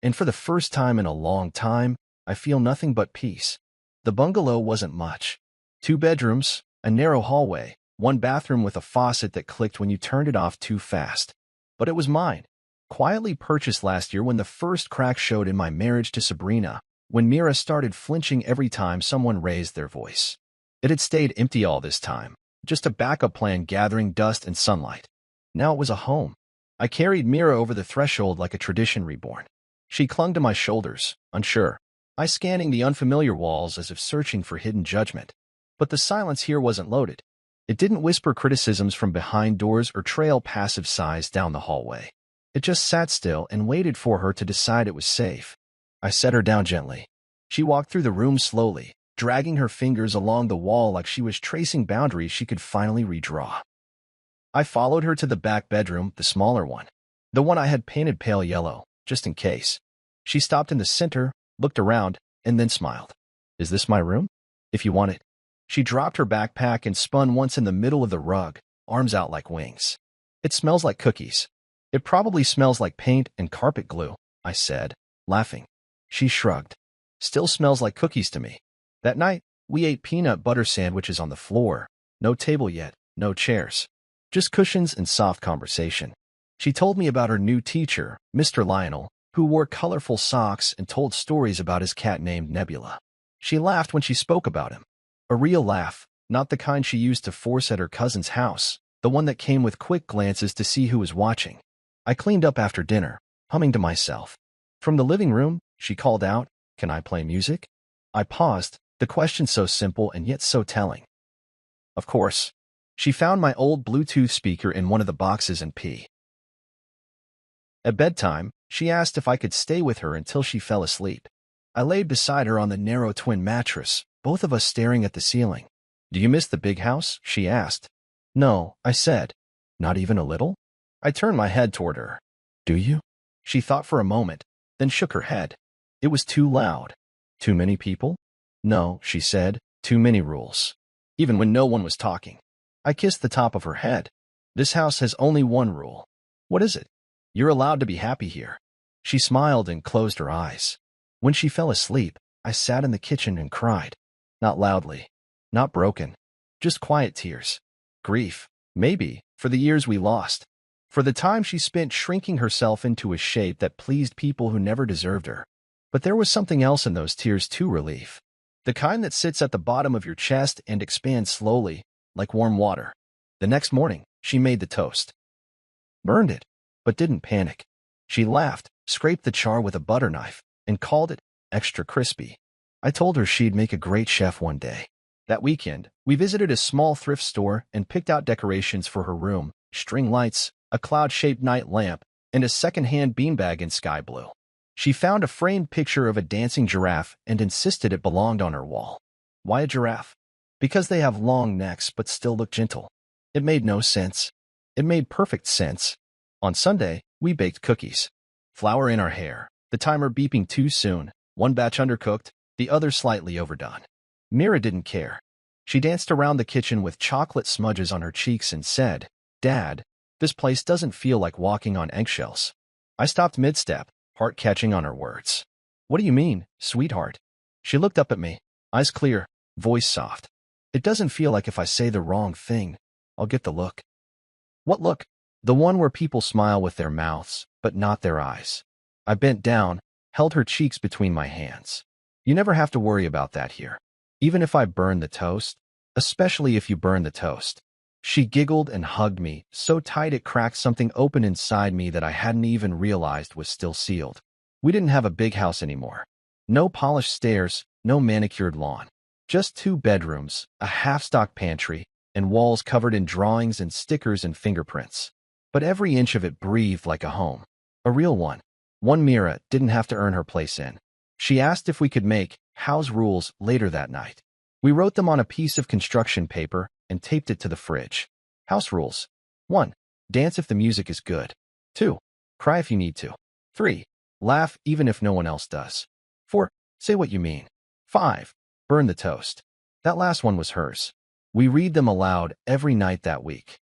And for the first time in a long time, I feel nothing but peace. The bungalow wasn't much. 2 bedrooms, a narrow hallway, 1 bathroom with a faucet that clicked when you turned it off too fast. But it was mine. Quietly purchased last year when the first crack showed in my marriage to Sabrina, when Mira started flinching every time someone raised their voice. It had stayed empty all this time, just a backup plan gathering dust and sunlight. Now it was a home. I carried Mira over the threshold like a tradition reborn. She clung to my shoulders, unsure. I scanning the unfamiliar walls as if searching for hidden judgment. But the silence here wasn't loaded. It didn't whisper criticisms from behind doors or trail passive sighs down the hallway. It just sat still and waited for her to decide it was safe. I set her down gently. She walked through the room slowly, dragging her fingers along the wall like she was tracing boundaries she could finally redraw. I followed her to the back bedroom, the smaller one. The one I had painted pale yellow, just in case. She stopped in the center, looked around, and then smiled. Is this my room? If you want it. She dropped her backpack and spun once in the middle of the rug, arms out like wings. It smells like cookies. It probably smells like paint and carpet glue, I said, laughing. She shrugged. Still smells like cookies to me. That night, we ate peanut butter sandwiches on the floor. No table yet, no chairs. Just cushions and soft conversation. She told me about her new teacher, Mr. Lionel, who wore colorful socks and told stories about his cat named Nebula. She laughed when she spoke about him. A real laugh, not the kind she used to force at her cousin's house, the one that came with quick glances to see who was watching. I cleaned up after dinner, humming to myself. From the living room, she called out, Can I play music? I paused, the question so simple and yet so telling. Of course. She found my old Bluetooth speaker in one of the boxes and pee. At bedtime, she asked if I could stay with her until she fell asleep. I laid beside her on the narrow twin mattress, both of us staring at the ceiling. Do you miss the big house? She asked. No, I said. Not even a little? I turned my head toward her. Do you? She thought for a moment, then shook her head. It was too loud. Too many people? No, she said. Too many rules. Even when no one was talking. I kissed the top of her head. This house has only one rule. What is it? You're allowed to be happy here. She smiled and closed her eyes. When she fell asleep, I sat in the kitchen and cried. Not loudly. Not broken. Just quiet tears. Grief. Maybe, for the years we lost. For the time she spent shrinking herself into a shape that pleased people who never deserved her. But there was something else in those tears too, relief. The kind that sits at the bottom of your chest and expands slowly, like warm water. The next morning, she made the toast. Burned it, but didn't panic. She laughed, scraped the char with a butter knife, and called it extra crispy. I told her she'd make a great chef one day. That weekend, we visited a small thrift store and picked out decorations for her room, string lights, a cloud-shaped night lamp, and a second-hand beanbag in sky blue. She found a framed picture of a dancing giraffe and insisted it belonged on her wall. Why a giraffe? Because they have long necks but still look gentle. It made no sense. It made perfect sense. On Sunday, we baked cookies. Flour in our hair, the timer beeping too soon, one batch undercooked, the other slightly overdone. Mira didn't care. She danced around the kitchen with chocolate smudges on her cheeks and said, "Dad, this place doesn't feel like walking on eggshells." I stopped mid-step, heart catching on her words. "What do you mean, sweetheart?" She looked up at me, eyes clear, voice soft. "It doesn't feel like if I say the wrong thing, I'll get the look." "What look?" "The one where people smile with their mouths, but not their eyes." I bent down, held her cheeks between my hands. "You never have to worry about that here. Even if I burn the toast, especially if you burn the toast." She giggled and hugged me, so tight it cracked something open inside me that I hadn't even realized was still sealed. We didn't have a big house anymore. No polished stairs, no manicured lawn. Just 2 bedrooms, a half-stock pantry, and walls covered in drawings and stickers and fingerprints. But every inch of it breathed like a home. A real one. One Mira didn't have to earn her place in. She asked if we could make house rules later that night. We wrote them on a piece of construction paper and taped it to the fridge. House rules. 1. Dance if the music is good. 2. Cry if you need to. 3. Laugh even if no one else does. 4. Say what you mean. 5. Burn the toast. That last one was hers. We read them aloud every night that week.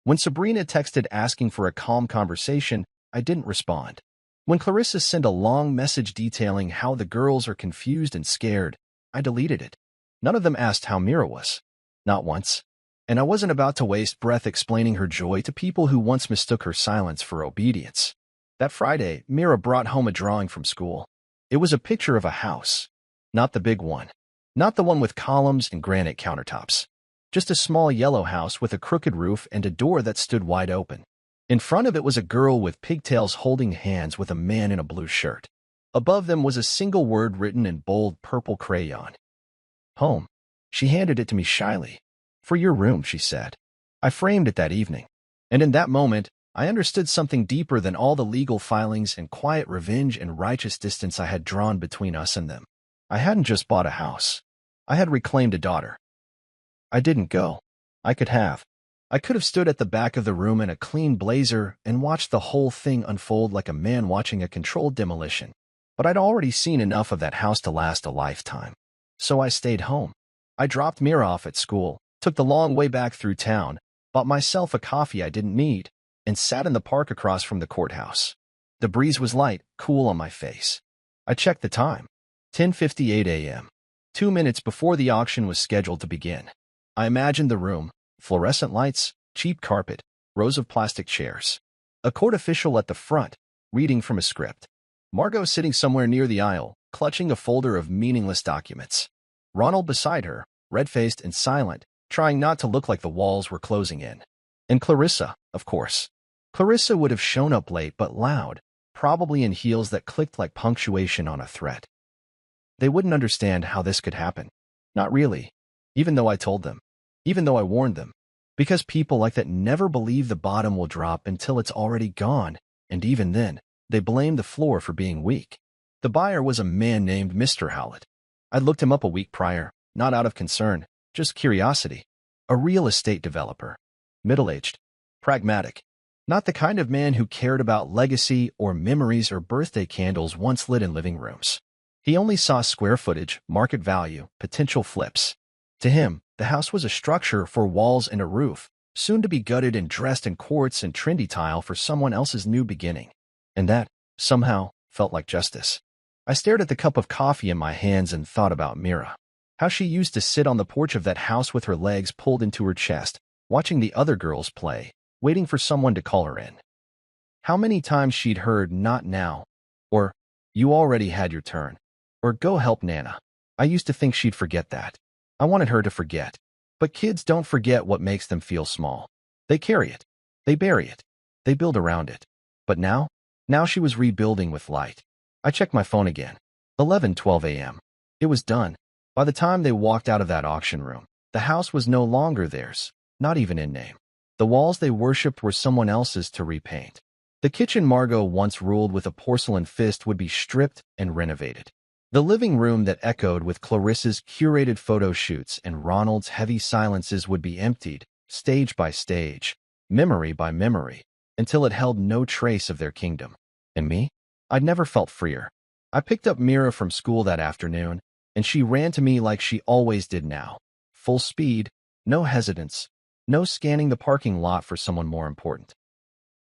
When Sabrina texted asking for a calm conversation, I didn't respond. When Clarissa sent a long message detailing how the girls are confused and scared, I deleted it. None of them asked how Mira was. Not once. And I wasn't about to waste breath explaining her joy to people who once mistook her silence for obedience. That Friday, Mira brought home a drawing from school. It was a picture of a house. Not the big one. Not the one with columns and granite countertops. Just a small yellow house with a crooked roof and a door that stood wide open. In front of it was a girl with pigtails holding hands with a man in a blue shirt. Above them was a single word written in bold purple crayon. Home. She handed it to me shyly. "For your room," she said. I framed it that evening. And in that moment, I understood something deeper than all the legal filings and quiet revenge and righteous distance I had drawn between us and them. I hadn't just bought a house. I had reclaimed a daughter. I didn't go. I could have. I could have stood at the back of the room in a clean blazer and watched the whole thing unfold like a man watching a controlled demolition. But I'd already seen enough of that house to last a lifetime. So I stayed home. I dropped Mira off at school, took the long way back through town, bought myself a coffee I didn't need, and sat in the park across from the courthouse. The breeze was light, cool on my face. I checked the time. 10:58 a.m. 2 minutes before the auction was scheduled to begin. I imagined the room, fluorescent lights, cheap carpet, rows of plastic chairs. A court official at the front, reading from a script. Margot sitting somewhere near the aisle, clutching a folder of meaningless documents. Ronald beside her, red-faced and silent, trying not to look like the walls were closing in. And Clarissa, of course. Clarissa would have shown up late but loud, probably in heels that clicked like punctuation on a threat. They wouldn't understand how this could happen. Not really. Even though I told them. Even though I warned them. Because people like that never believe the bottom will drop until it's already gone, and even then, they blame the floor for being weak. The buyer was a man named Mr. Howlett. I'd looked him up a week prior, not out of concern, just curiosity. A real estate developer. Middle-aged. Pragmatic. Not the kind of man who cared about legacy or memories or birthday candles once lit in living rooms. He only saw square footage, market value, potential flips. To him, the house was a structure for walls and a roof, soon to be gutted and dressed in quartz and trendy tile for someone else's new beginning. And that, somehow, felt like justice. I stared at the cup of coffee in my hands and thought about Mira. How she used to sit on the porch of that house with her legs pulled into her chest, watching the other girls play, waiting for someone to call her in. How many times she'd heard, "Not now," or "You already had your turn," or "Go help Nana." I used to think she'd forget that. I wanted her to forget. But kids don't forget what makes them feel small. They carry it. They bury it. They build around it. But now she was rebuilding with light. I checked my phone again. 11:12 a.m. It was done. By the time they walked out of that auction room, the house was no longer theirs, not even in name. The walls they worshipped were someone else's to repaint. The kitchen Margot once ruled with a porcelain fist would be stripped and renovated. The living room that echoed with Clarissa's curated photo shoots and Ronald's heavy silences would be emptied, stage by stage, memory by memory, until it held no trace of their kingdom. And me? I'd never felt freer. I picked up Mira from school that afternoon, and she ran to me like she always did now. Full speed, no hesitance, no scanning the parking lot for someone more important.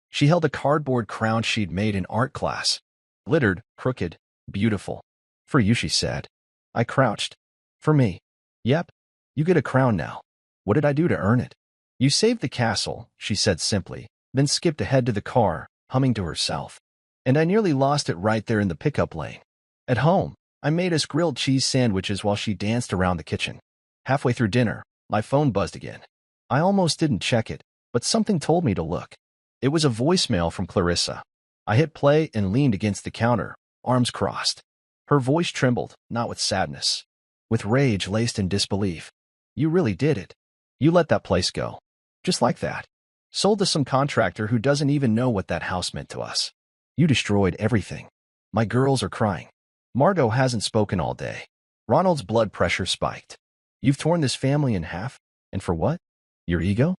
She held a cardboard crown she'd made in art class. Glittered, crooked, beautiful. For you, she said. I crouched. For me. Yep. You get a crown now. What did I do to earn it? You saved the castle, she said simply, then skipped ahead to the car, humming to herself. And I nearly lost it right there in the pickup lane. At home, I made us grilled cheese sandwiches while she danced around the kitchen. Halfway through dinner, my phone buzzed again. I almost didn't check it, but something told me to look. It was a voicemail from Clarissa. I hit play and leaned against the counter, arms crossed. Her voice trembled, not with sadness, with rage laced in disbelief. You really did it. You let that place go. Just like that. Sold to some contractor who doesn't even know what that house meant to us. You destroyed everything. My girls are crying. Margot hasn't spoken all day. Ronald's blood pressure spiked. You've torn this family in half, and for what? Your ego?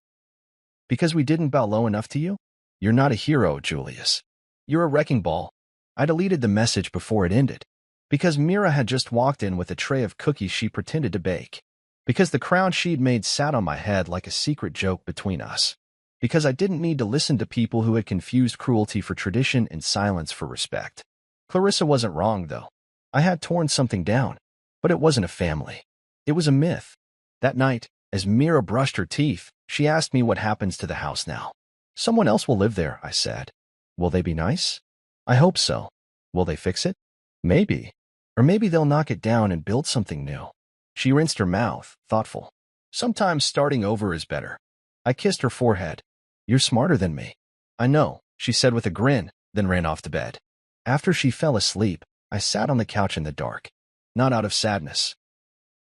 Because we didn't bow low enough to you? You're not a hero, Julius. You're a wrecking ball. I deleted the message before it ended. Because Mira had just walked in with a tray of cookies she pretended to bake. Because the crown she'd made sat on my head like a secret joke between us. Because I didn't need to listen to people who had confused cruelty for tradition and silence for respect. Clarissa wasn't wrong, though. I had torn something down, but it wasn't a family. It was a myth. That night, as Mira brushed her teeth, she asked me what happens to the house now. Someone else will live there, I said. Will they be nice? I hope so. Will they fix it? Maybe. Or maybe they'll knock it down and build something new. She rinsed her mouth, thoughtful. Sometimes starting over is better. I kissed her forehead. You're smarter than me. I know, she said with a grin, then ran off to bed. After she fell asleep, I sat on the couch in the dark. Not out of sadness.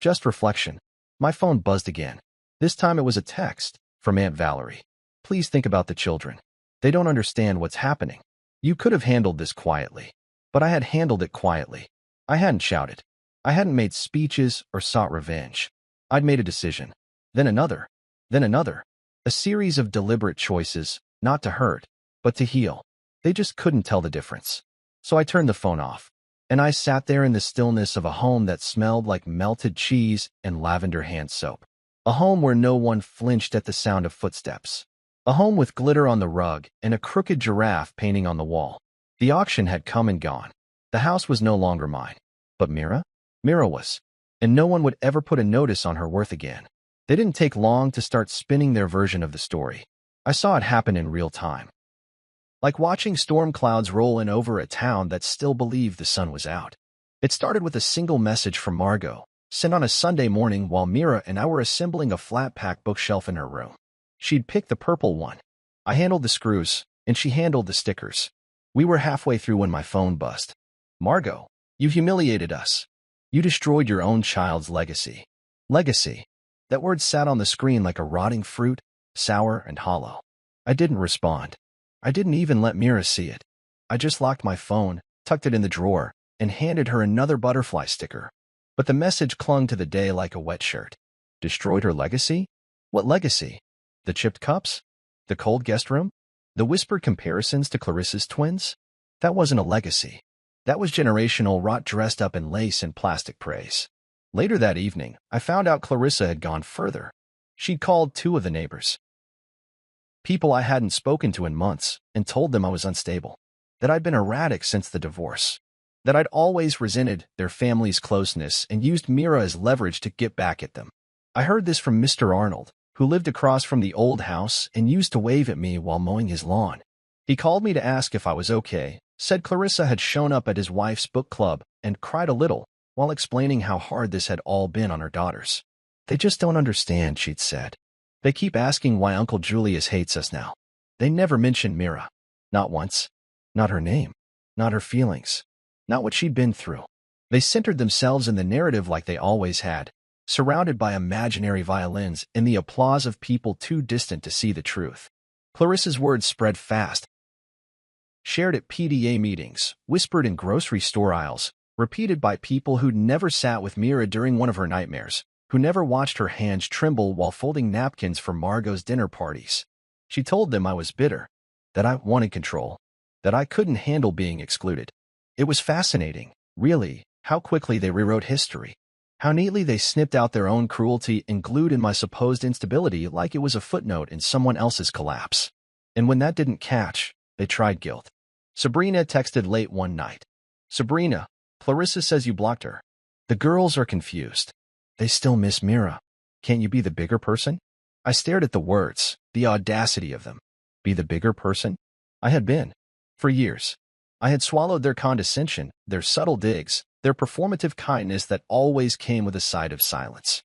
Just reflection. My phone buzzed again. This time it was a text from Aunt Valerie. Please think about the children. They don't understand what's happening. You could have handled this quietly. But I had handled it quietly. I hadn't shouted. I hadn't made speeches or sought revenge. I'd made a decision. Then another. Then another. A series of deliberate choices, not to hurt, but to heal. They just couldn't tell the difference. So I turned the phone off. And I sat there in the stillness of a home that smelled like melted cheese and lavender hand soap. A home where no one flinched at the sound of footsteps. A home with glitter on the rug and a crooked giraffe painting on the wall. The auction had come and gone. The house was no longer mine. But Mira? Mira was. And no one would ever put a notice on her worth again. They didn't take long to start spinning their version of the story. I saw it happen in real time. Like watching storm clouds roll in over a town that still believed the sun was out. It started with a single message from Margot, sent on a Sunday morning while Mira and I were assembling a flat-pack bookshelf in her room. She'd picked the purple one. I handled the screws, and she handled the stickers. We were halfway through when my phone buzzed. Margot, you humiliated us. You destroyed your own child's legacy. Legacy. That word sat on the screen like a rotting fruit, sour and hollow. I didn't respond. I didn't even let Mira see it. I just locked my phone, tucked it in the drawer, and handed her another butterfly sticker. But the message clung to the day like a wet shirt. Destroyed her legacy? What legacy? The chipped cups? The cold guest room? The whispered comparisons to Clarissa's twins? That wasn't a legacy. That was generational rot dressed up in lace and plastic praise. Later that evening, I found out Clarissa had gone further. She'd called 2 of the neighbors. People I hadn't spoken to in months, and told them I was unstable. That I'd been erratic since the divorce. That I'd always resented their family's closeness and used Mira as leverage to get back at them. I heard this from Mr. Arnold, who lived across from the old house and used to wave at me while mowing his lawn. He called me to ask if I was okay, said Clarissa had shown up at his wife's book club, and cried a little, while explaining how hard this had all been on her daughters. They just don't understand, she'd said. They keep asking why Uncle Julius hates us now. They never mentioned Mira. Not once. Not her name. Not her feelings. Not what she'd been through. They centered themselves in the narrative like they always had, surrounded by imaginary violins and the applause of people too distant to see the truth. Clarissa's words spread fast. Shared at PDA meetings, whispered in grocery store aisles, repeated by people who'd never sat with Mira during one of her nightmares, who never watched her hands tremble while folding napkins for Margot's dinner parties. She told them I was bitter, that I wanted control, that I couldn't handle being excluded. It was fascinating, really, how quickly they rewrote history, how neatly they snipped out their own cruelty and glued in my supposed instability like it was a footnote in someone else's collapse. And when that didn't catch, they tried guilt. Sabrina texted late one night. Sabrina, Clarissa says you blocked her. The girls are confused. They still miss Mira. Can't you be the bigger person? I stared at the words, the audacity of them. Be the bigger person? I had been. For years. I had swallowed their condescension, their subtle digs, their performative kindness that always came with a side of silence.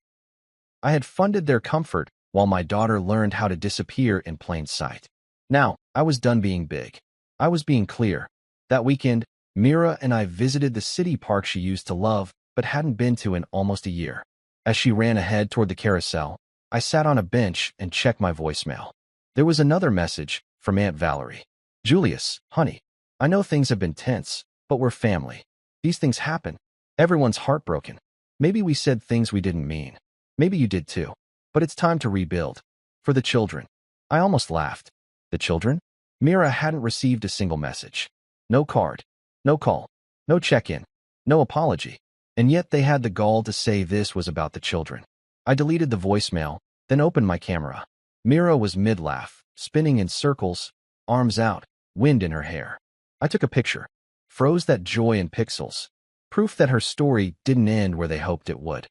I had funded their comfort while my daughter learned how to disappear in plain sight. Now, I was done being big. I was being clear. That weekend, Mira and I visited the city park she used to love but hadn't been to in almost a year. As she ran ahead toward the carousel, I sat on a bench and checked my voicemail. There was another message from Aunt Valerie. Julius, honey, I know things have been tense, but we're family. These things happen. Everyone's heartbroken. Maybe we said things we didn't mean. Maybe you did too. But it's time to rebuild. For the children. I almost laughed. The children? Mira hadn't received a single message. No card. No call. No check-in. No apology. And yet they had the gall to say this was about the children. I deleted the voicemail, then opened my camera. Mira was mid-laugh, spinning in circles, arms out, wind in her hair. I took a picture, froze that joy in pixels, proof that her story didn't end where they hoped it would.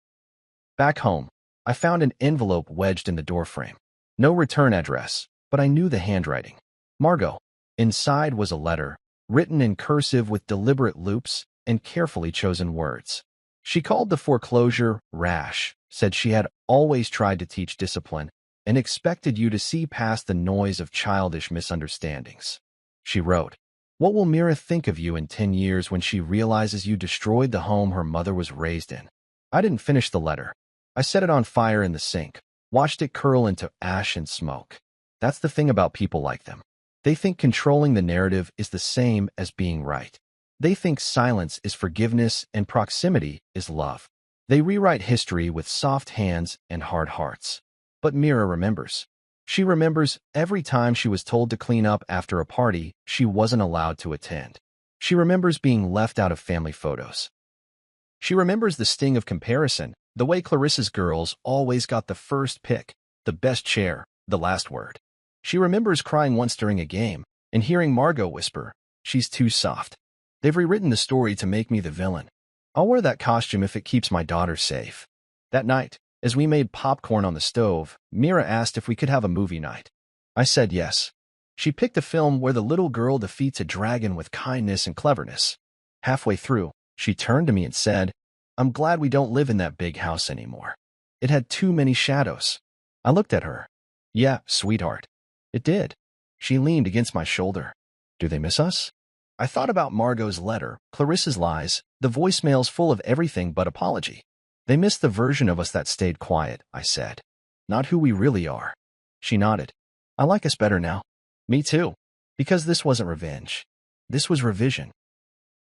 Back home, I found an envelope wedged in the doorframe. No return address, but I knew the handwriting. Margot. Inside was a letter, written in cursive with deliberate loops and carefully chosen words. She called the foreclosure rash, said she had always tried to teach discipline, and expected you to see past the noise of childish misunderstandings. She wrote, "What will Mira think of you in 10 years when she realizes you destroyed the home her mother was raised in?" I didn't finish the letter. I set it on fire in the sink, watched it curl into ash and smoke. That's the thing about people like them. They think controlling the narrative is the same as being right. They think silence is forgiveness and proximity is love. They rewrite history with soft hands and hard hearts. But Mira remembers. She remembers every time she was told to clean up after a party she wasn't allowed to attend. She remembers being left out of family photos. She remembers the sting of comparison, the way Clarissa's girls always got the first pick, the best chair, the last word. She remembers crying once during a game and hearing Margot whisper, "She's too soft." They've rewritten the story to make me the villain. I'll wear that costume if it keeps my daughter safe. That night, as we made popcorn on the stove, Mira asked if we could have a movie night. I said yes. She picked a film where the little girl defeats a dragon with kindness and cleverness. Halfway through, she turned to me and said, "I'm glad we don't live in that big house anymore. It had too many shadows." I looked at her. "Yeah, sweetheart. It did." She leaned against my shoulder. "Do they miss us?" I thought about Margot's letter, Clarissa's lies, the voicemails full of everything but apology. "They missed the version of us that stayed quiet," I said. "Not who we really are." She nodded. "I like us better now." "Me too. Because this wasn't revenge. This was revision."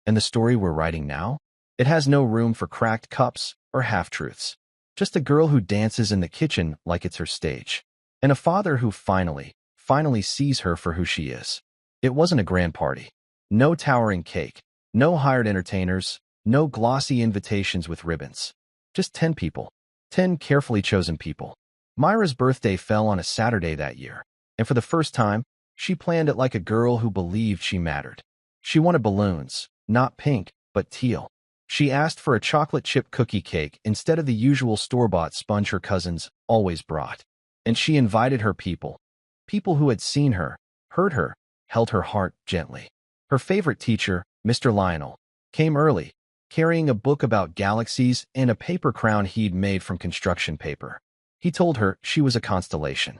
And the story we're writing now? It has no room for cracked cups or half-truths. Just a girl who dances in the kitchen like it's her stage. And a father who finally sees her for who she is. It wasn't a grand party. No towering cake. No hired entertainers. No glossy invitations with ribbons. Just 10 people. 10 carefully chosen people. Myra's birthday fell on a Saturday that year, and for the first time, she planned it like a girl who believed she mattered. She wanted balloons, not pink, but teal. She asked for a chocolate chip cookie cake instead of the usual store-bought sponge her cousins always brought. And she invited her people who had seen her, heard her, held her heart gently. Her favorite teacher, Mr. Lionel, came early, carrying a book about galaxies and a paper crown he'd made from construction paper. He told her she was a constellation.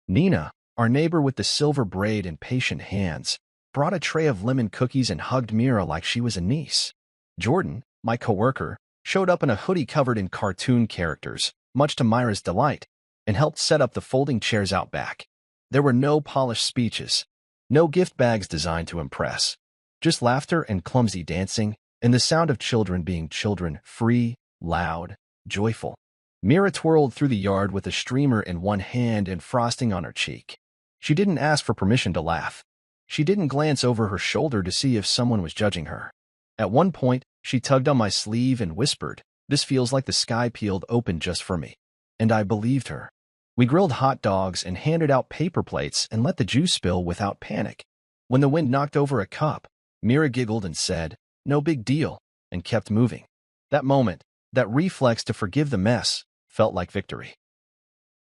Nina, our neighbor with the silver braid and patient hands, brought a tray of lemon cookies and hugged Mira like she was a niece. Jordan, my coworker, showed up in a hoodie covered in cartoon characters, much to Myra's delight, and helped set up the folding chairs out back. There were no polished speeches, no gift bags designed to impress, just laughter and clumsy dancing, and the sound of children being children, free, loud, joyful. Mira twirled through the yard with a streamer in one hand and frosting on her cheek. She didn't ask for permission to laugh. She didn't glance over her shoulder to see if someone was judging her. At one point, she tugged on my sleeve and whispered, "This feels like the sky peeled open just for me." And I believed her. We grilled hot dogs and handed out paper plates and let the juice spill without panic. When the wind knocked over a cup, Mira giggled and said, "No big deal," and kept moving. That moment, that reflex to forgive the mess, felt like victory.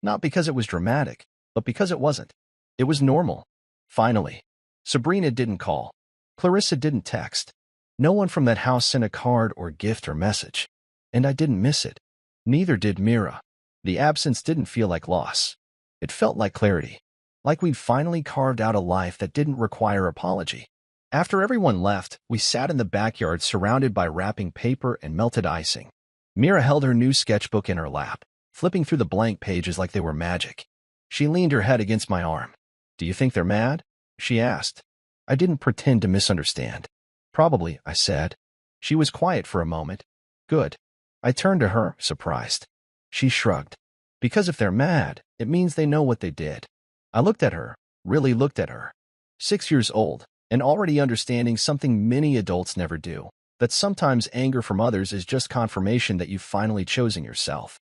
Not because it was dramatic, but because it wasn't. It was normal. Finally, Sabrina didn't call. Clarissa didn't text. No one from that house sent a card or gift or message. And I didn't miss it. Neither did Mira. The absence didn't feel like loss. It felt like clarity. Like we'd finally carved out a life that didn't require apology. After everyone left, we sat in the backyard surrounded by wrapping paper and melted icing. Mira held her new sketchbook in her lap, flipping through the blank pages like they were magic. She leaned her head against my arm. "Do you think they're mad?" she asked. I didn't pretend to misunderstand. "Probably," I said. She was quiet for a moment. "Good." I turned to her, surprised. She shrugged. "Because if they're mad, it means they know what they did." I looked at her, really looked at her. 6 years old, and already understanding something many adults never do, that sometimes anger from others is just confirmation that you've finally chosen yourself.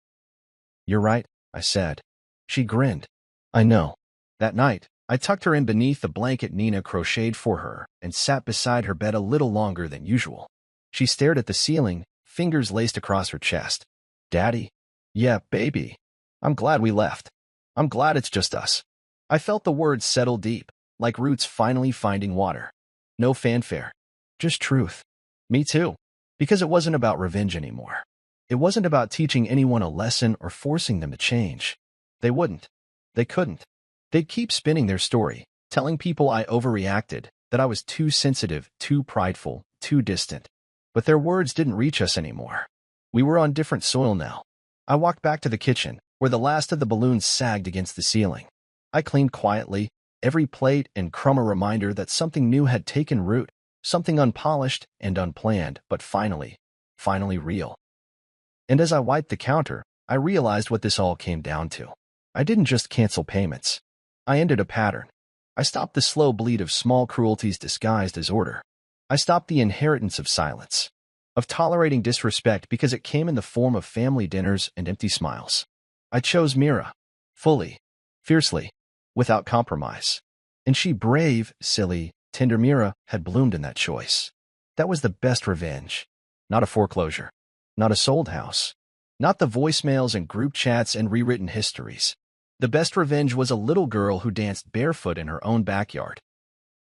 "You're right," I said. She grinned. "I know." That night, I tucked her in beneath the blanket Nina crocheted for her and sat beside her bed a little longer than usual. She stared at the ceiling, fingers laced across her chest. "Daddy?" "Yeah, baby. I'm glad we left. I'm glad it's just us." I felt the words settle deep, like roots finally finding water. No fanfare. Just truth. Me too. Because it wasn't about revenge anymore. It wasn't about teaching anyone a lesson or forcing them to change. They wouldn't. They couldn't. They'd keep spinning their story, telling people I overreacted, that I was too sensitive, too prideful, too distant. But their words didn't reach us anymore. We were on different soil now. I walked back to the kitchen, where the last of the balloons sagged against the ceiling. I cleaned quietly, every plate and crumb a reminder that something new had taken root, something unpolished and unplanned, but finally real. And as I wiped the counter, I realized what this all came down to. I didn't just cancel payments. I ended a pattern. I stopped the slow bleed of small cruelties disguised as order. I stopped the inheritance of silence, of tolerating disrespect because it came in the form of family dinners and empty smiles. I chose Mira, fully, fiercely, without compromise. And she, brave, silly, tender Mira, had bloomed in that choice. That was the best revenge. Not a foreclosure. Not a sold house. Not the voicemails and group chats and rewritten histories. The best revenge was a little girl who danced barefoot in her own backyard,